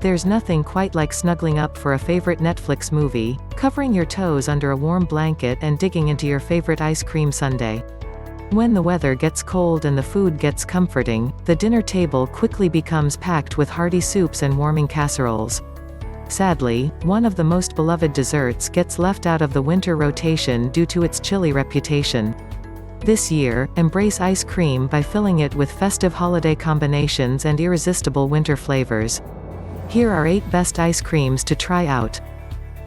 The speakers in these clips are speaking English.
There's nothing quite like snuggling up for a favorite Netflix movie, covering your toes under a warm blanket and digging into your favorite ice cream sundae. When the weather gets cold and the food gets comforting, the dinner table quickly becomes packed with hearty soups and warming casseroles. Sadly, one of the most beloved desserts gets left out of the winter rotation due to its chilly reputation. This year, embrace ice cream by filling it with festive holiday combinations and irresistible winter flavors. Here are 8 best ice creams to try out.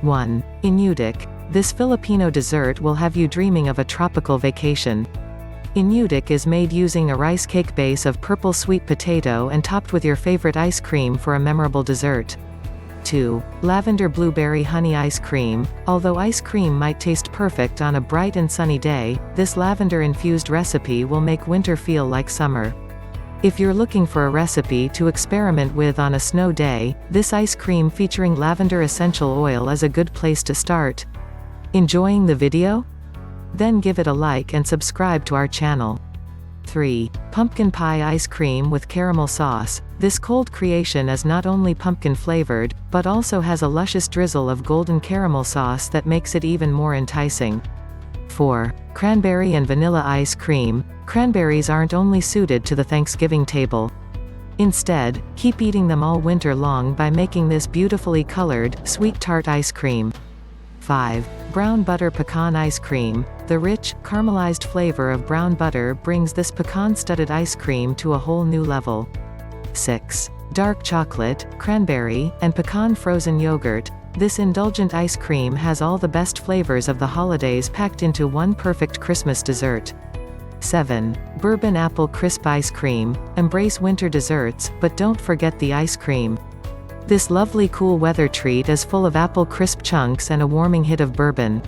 1. Inutak. This Filipino dessert will have you dreaming of a tropical vacation. Inutak is made using a rice cake base of purple sweet potato and topped with your favorite ice cream for a memorable dessert. 2. Lavender blueberry honey ice cream. Although ice cream might taste perfect on a bright and sunny day, this lavender-infused recipe will make winter feel like summer. If you're looking for a recipe to experiment with on a snow day, this ice cream featuring lavender essential oil is a good place to start. Enjoying the video? Then give it a like and subscribe to our channel. 3. Pumpkin pie ice cream with caramel sauce. This cold creation is not only pumpkin flavored, but also has a luscious drizzle of golden caramel sauce that makes it even more enticing. 4. Cranberry and vanilla ice cream. Cranberries aren't only suited to the Thanksgiving table. Instead, keep eating them all winter long by making this beautifully colored, sweet tart ice cream. 5. Brown butter pecan ice cream. The rich, caramelized flavor of brown butter brings this pecan-studded ice cream to a whole new level. 6. Dark chocolate, cranberry, and pecan frozen yogurt. This indulgent ice cream has all the best flavors of the holidays packed into one perfect Christmas dessert. 7. Bourbon apple crisp ice cream. Embrace winter desserts, but don't forget the ice cream. This lovely cool weather treat is full of apple crisp chunks and a warming hit of bourbon.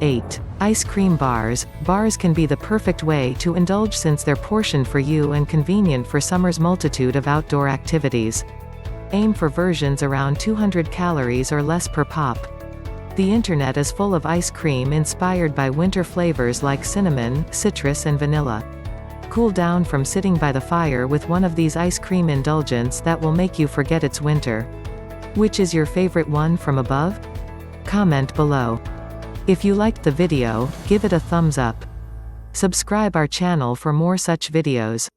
8. Ice cream bars. Bars can be the perfect way to indulge since they're portioned for you and convenient for summer's multitude of outdoor activities. Aim for versions around 200 calories or less per pop. The internet is full of ice cream inspired by winter flavors like cinnamon, citrus and vanilla. Cool down from sitting by the fire with one of these ice cream indulgents that will make you forget it's winter. Which is your favorite one from above? Comment below. If you liked the video, give it a thumbs up. Subscribe our channel for more such videos.